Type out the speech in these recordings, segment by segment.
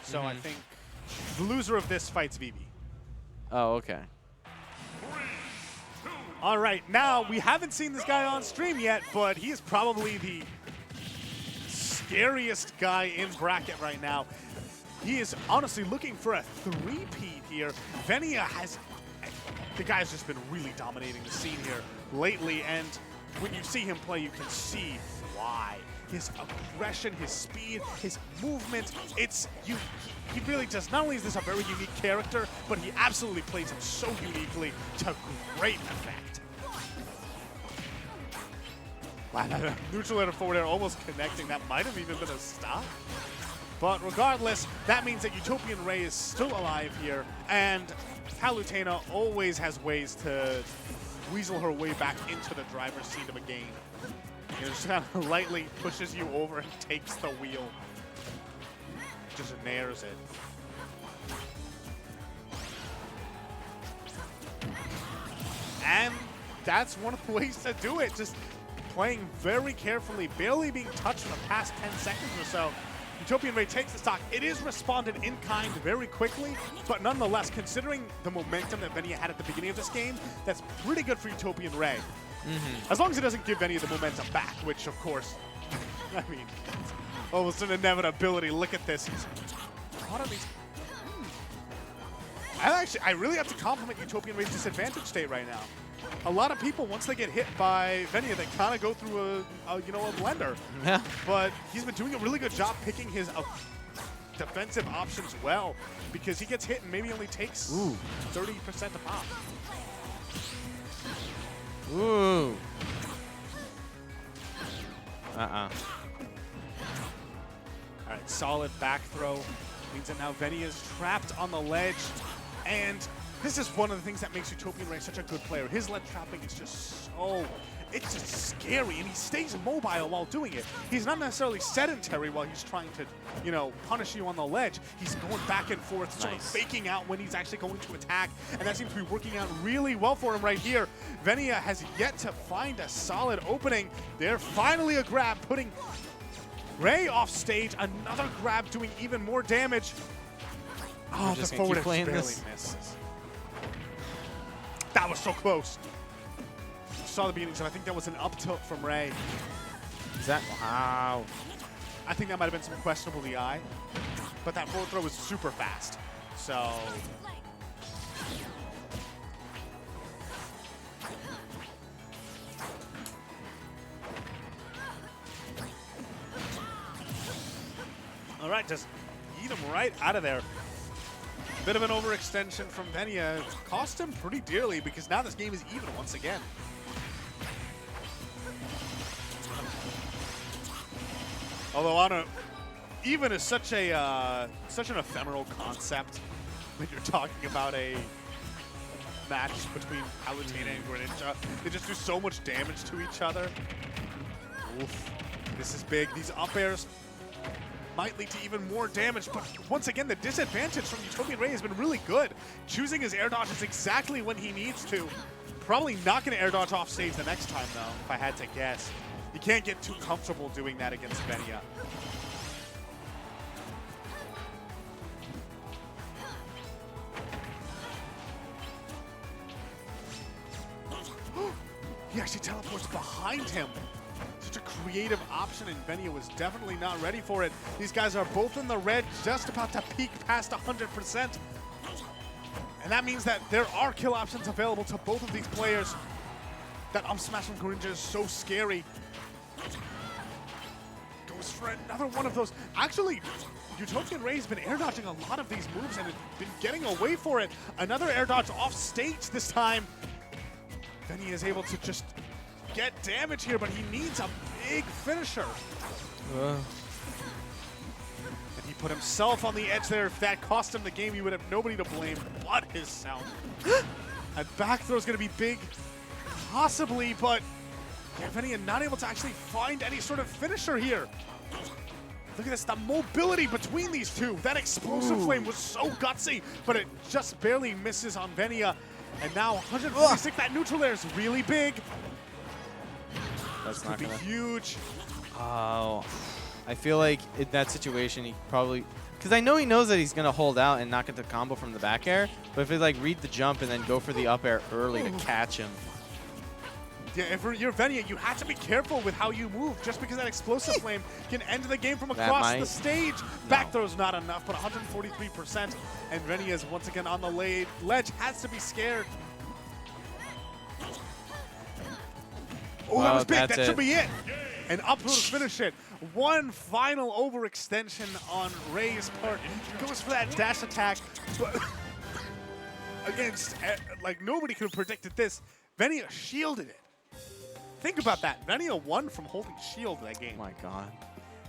So I think the loser of this fights Vivi. Oh, okay. All right, now we haven't seen this guy on stream yet, but he is probably the scariest guy in bracket right now. He is honestly looking for a three-peat here. Venia has, the guy's just been really dominating the scene here lately, and when you see him play, you can see why. His aggression, his speed, his movement, he really does. Not only is this a very unique character, but he absolutely plays him so uniquely to great effect. Wow, that neutral air forward air almost connecting. That might have even been a stop. But regardless, that means that Utopian Ray is still alive here, and Palutena always has ways to weasel her way back into the driver's seat of a game. You know, just kind of lightly pushes you over and takes the wheel. Just nares it. And that's one of the ways to do it. Just playing very carefully, barely being touched in the past 10 seconds or so. Utopian Ray takes the stock. It is responded in kind very quickly, but nonetheless, considering the momentum that Venia had at the beginning of this game, that's pretty good for Utopian Ray. As long as it doesn't give Venia the momentum back, which of course, I mean, almost an inevitability. Look at this. He's a lot of these. I really have to compliment Utopian Ray's disadvantage state right now. A lot of people, once they get hit by Venia, they kind of go through a blender. Yeah. But he's been doing a really good job picking his defensive options well, because he gets hit and maybe only takes 30% to pop. Ooh. All right, solid back throw. Means that now Venia's trapped on the ledge. And this is one of the things that makes Utopian Ray such a good player. His ledge trapping is just so, it's just scary, and he stays mobile while doing it. He's not necessarily sedentary while he's trying to, you know, punish you on the ledge. He's going back and forth, sort of faking out when he's actually going to attack, and that seems to be working out really well for him right here. Venia has yet to find a solid opening. There, finally a grab, putting Ray off stage. Another grab doing even more damage. Oh, the forward barely misses. That was so close. Saw the beginnings, and I think that was an up tilt from Ray. Is that? Wow. I think that might have been some questionable DI, but that forward throw was super fast. So. All right, just eat him right out of there. Bit of an overextension from Venia. Cost him pretty dearly, because now this game is even once again. Although I don't, even is such an ephemeral concept when you're talking about a match between Palutena and Greninja. They just do so much damage to each other. Oof. This is big. These up airs might lead to even more damage, but once again, the disadvantage from Utopian Ray has been really good. Choosing his air dodges exactly when he needs to. Probably not going to air dodge off stage the next time, though, if I had to guess. You can't get too comfortable doing that against Venia. He actually teleports behind him. Such a creative option, and Venia was definitely not ready for it. These guys are both in the red, just about to peak past 100%. And that means that there are kill options available to both of these players. That up smash from Greninja is so scary. Goes for another one of those. Actually, Utopian Ray's been air dodging a lot of these moves and has been getting away for it. Another air dodge off stage this time. Venia is able to just get damage here, but he needs a big finisher. And he put himself on the edge there. If that cost him the game, he would have nobody to blame but himself. That back throw is going to be big, possibly, but Venia not able to actually find any sort of finisher here. Look at this, the mobility between these two. That explosive flame was so gutsy, but it just barely misses on Venia. And now 146, that neutral air is really big. That's Could not be gonna huge. Oh. I feel like in that situation, he probably... Because I know he knows that he's going to hold out and not get the combo from the back air. But if he like read the jump and then go for the up air early to catch him. Yeah, if you're Venia, you have to be careful with how you move, just because that explosive flame can end the game from across the stage. Back throw's not enough, but 143%, and Venia is once again on the ledge, has to be scared. Oh, that was big, that should be it. And up to finish it. One final overextension on Ray's part. Goes for that dash attack, but against, like, nobody could have predicted this. Venia shielded it. Think about that. Venia won from holding shield that game. Oh my god.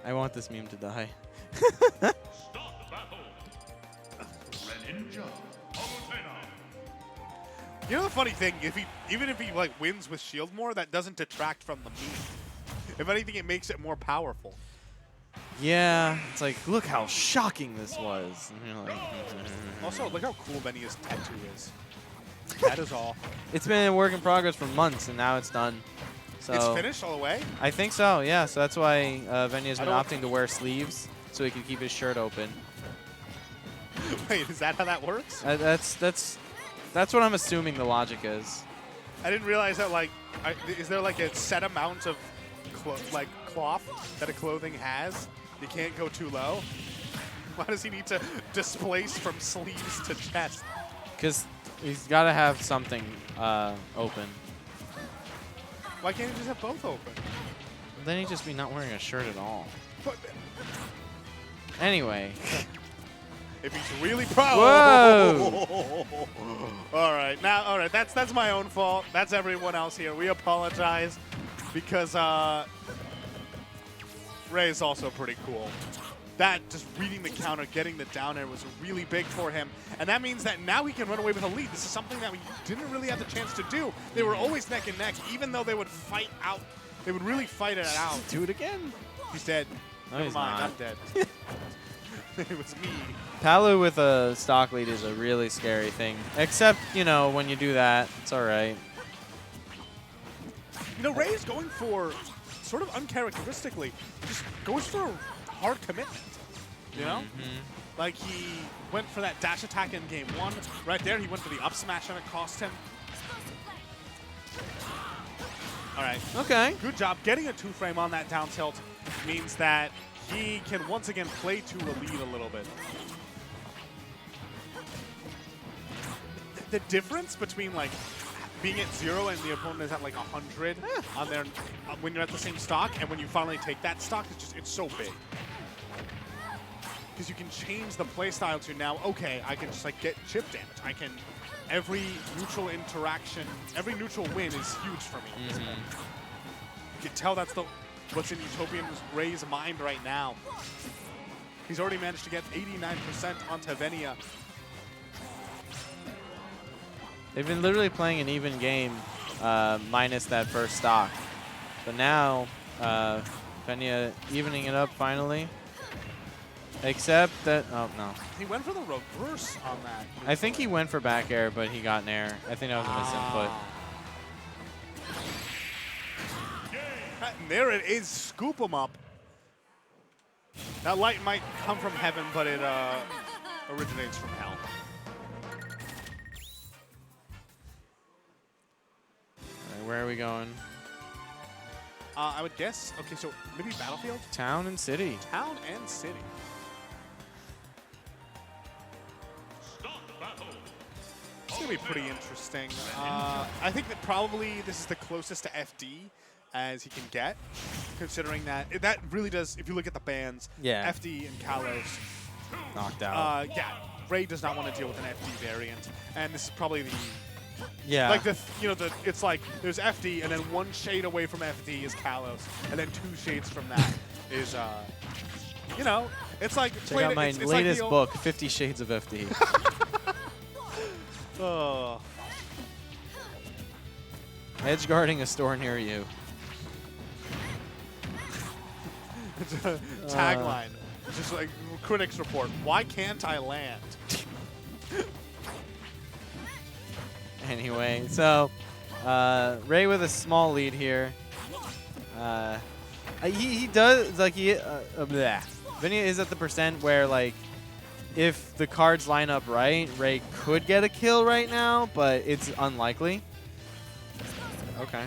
I want this meme to die. Start the battle. Greninja, Palutena. You know the funny thing, even if he like wins with shield more, that doesn't detract from the meme. If anything, it makes it more powerful. Yeah, it's like, look how shocking this was. And you're like, Also, look how cool Venia's tattoo is. That is all. It's been a work in progress for months, and now it's done. So It's finished all the way? I think so, yeah. So that's why Venia's been opting to wear sleeves so he can keep his shirt open. Wait, is that how that works? That's what I'm assuming the logic is. I didn't realize that, like, is there like a set amount of cloth that a clothing has? You can't go too low? Why does he need to displace from sleeves to chest? Because he's got to have something open. Why can't he just have both open? Then he'd just be not wearing a shirt at all. But Anyway. if he's really pro. Whoa! All right, that's my own fault. That's everyone else here. We apologize because Ray is also pretty cool. That, just reading the counter, getting the down air was really big for him. And that means that now he can run away with a lead. This is something that we didn't really have the chance to do. They were always neck and neck, even though they would fight out. They would really fight it out. Do it again. He's dead. No, Never he's mind, not. I'm dead. It was me. Palu with a stock lead is a really scary thing. Except, you know, when you do that, it's all right. You know, Ray is going for, sort of uncharacteristically, just goes for a hard commitment. You know? Like, he went for that dash attack in game one. Right there, he went for the up smash and it cost him. All right. Okay. Good job. Getting a 2-frame on that down tilt means that he can once again play to a lead a little bit. The difference between, like, being at 0 and the opponent is at like 100 on their when you're at the same stock, and when you finally take that stock, it's so big. Because you can change the playstyle to now, okay, I can just like get chip damage. I can, every neutral interaction, every neutral win is huge for me. You can tell that's what's in Utopian Ray's mind right now. He's already managed to get 89% onto Venia. They've been literally playing an even game minus that first stock. But now, Venia evening it up finally. Except that, oh no. He went for the reverse on that. I think he went for back air, but he got an air. I think that was a misinput. And there it is, scoop him up. That light might come from heaven, but it originates from hell. All right, where are we going? I would guess, okay, so maybe Battlefield? Town and city. Town and city. It's going to be pretty interesting. I think that probably this is the closest to FD as he can get, considering that that really does, if you look at the bans, Yeah. FD and Kalos. Knocked out. Yeah, Ray does not want to deal with an FD variant, and this is probably the, Yeah. like it's like there's FD, and then one shade away from FD is Kalos, and then 2 shades from that is, you know, it's like Check out my it's latest like book, 50 Shades of FD. Oh. Edge guarding a store near you. It's a tagline. Just like critics report, why can't I land? Anyway, so Ray with a small lead here. He does, like, bleh. Venia is at the percent where, like, if the cards line up right, Ray could get a kill right now, but it's unlikely. Okay.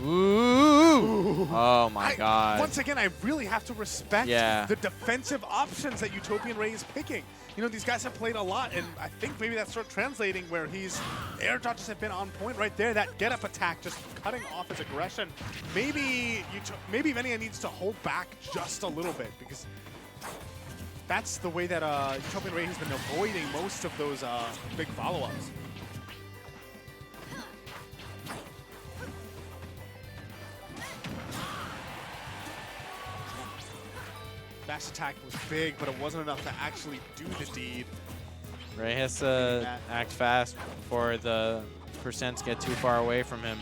Ooh. Oh, my God. Once again, I really have to respect Yeah. the defensive options that Utopian Ray is picking. You know, these guys have played a lot, and I think maybe that's sort of translating where air dodges have been on point right there. That get-up attack just cutting off his aggression. Maybe Venia needs to hold back just a little bit, because that's the way that Utopian Ray has been avoiding most of those big follow-ups. Dash attack was big, but it wasn't enough to actually do the deed. Ray has to act fast before the percents get too far away from him.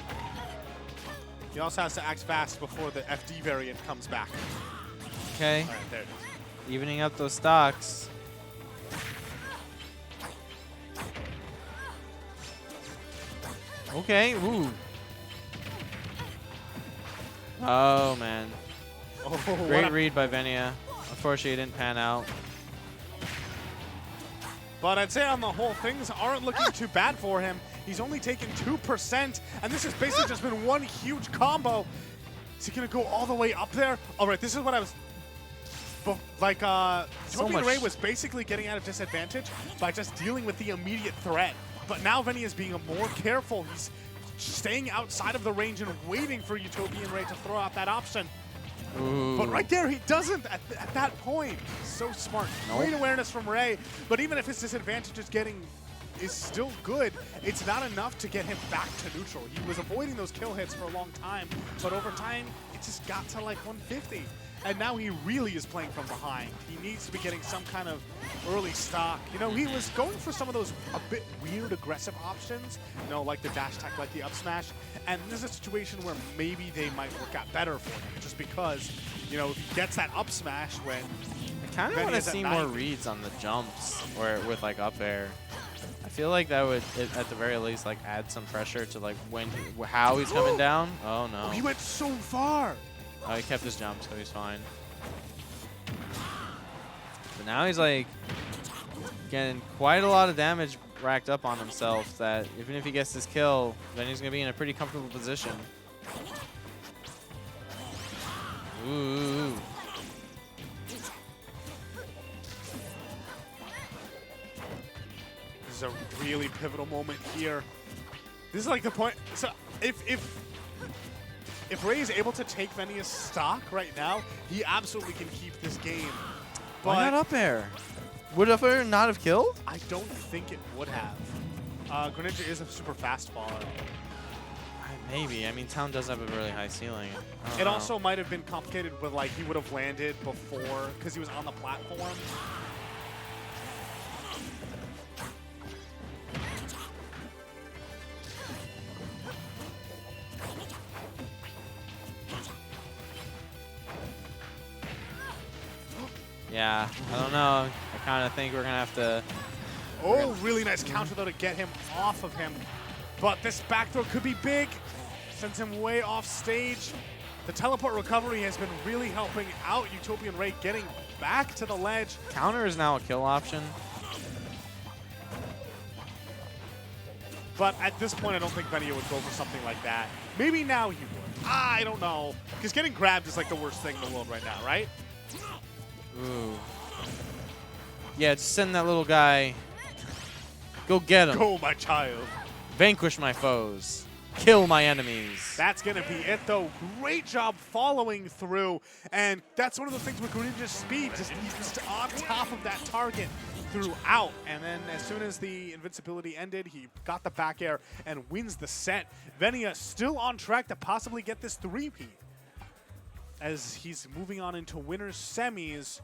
He also has to act fast before the FD variant comes back. Okay. All right, there it is. Evening up those stocks. Okay. Ooh. Oh, man. Oh, Great read by Venia. Unfortunately, it didn't pan out. But I'd say on the whole, things aren't looking too bad for him. He's only taken 2%, and this has basically just been one huge combo. Is he going to go all the way up there? All right, this is what I was... Like, Utopian Ray was basically getting at a disadvantage by just dealing with the immediate threat. But now Venia is being more careful. He's staying outside of the range and waiting for Utopian Ray to throw out that option. Ooh. But right there, he doesn't at that point. So smart. Nope. Great awareness from Ray. But even if his disadvantage is still good, it's not enough to get him back to neutral. He was avoiding those kill hits for a long time, but over time, it just got to like 150. And now he really is playing from behind. He needs to be getting some kind of early stock. You know, he was going for some of those a bit weird aggressive options, you know, like the dash attack, like the up smash. And this is a situation where maybe they might work out better for him, just because, you know, if he gets that up smash when I kind of want to see more reads on the jumps or with like up air. I feel like that would, at the very least, like add some pressure to like how he's coming down. Oh no! Oh, he went so far. Oh, he kept his jump, so he's fine. But now he's like getting quite a lot of damage racked up on himself. That even if he gets this kill, then he's gonna be in a pretty comfortable position. Ooh. This is a really pivotal moment here. This is like the point. So if Ray is able to take Venia's stock right now, he absolutely can keep this game. But why not up air? Would up air not have killed? I don't think it would have. Greninja is a super fast faller. Maybe. I mean, Town does have a really high ceiling. It also might have been complicated with like he would have landed before because he was on the platform. Yeah, I don't know. I kind of think we're going to have to... Oh, really nice counter, though, to get him off of him. But this back throw could be big. Sends him way off stage. The teleport recovery has been really helping out Utopian Ray getting back to the ledge. Counter is now a kill option. But at this point, I don't think Venia would go for something like that. Maybe now he would. I don't know. Because getting grabbed is like the worst thing in the world right now, right? Ooh. Yeah, just send that little guy. Go get him. Go, my child. Vanquish my foes. Kill my enemies. That's going to be it, though. Great job following through. And that's one of the things with Greninja's speed. Just he's on top of that target throughout. And then as soon as the invincibility ended, he got the back air and wins the set. Venia still on track to possibly get this 3-peat, as he's moving on into winners semis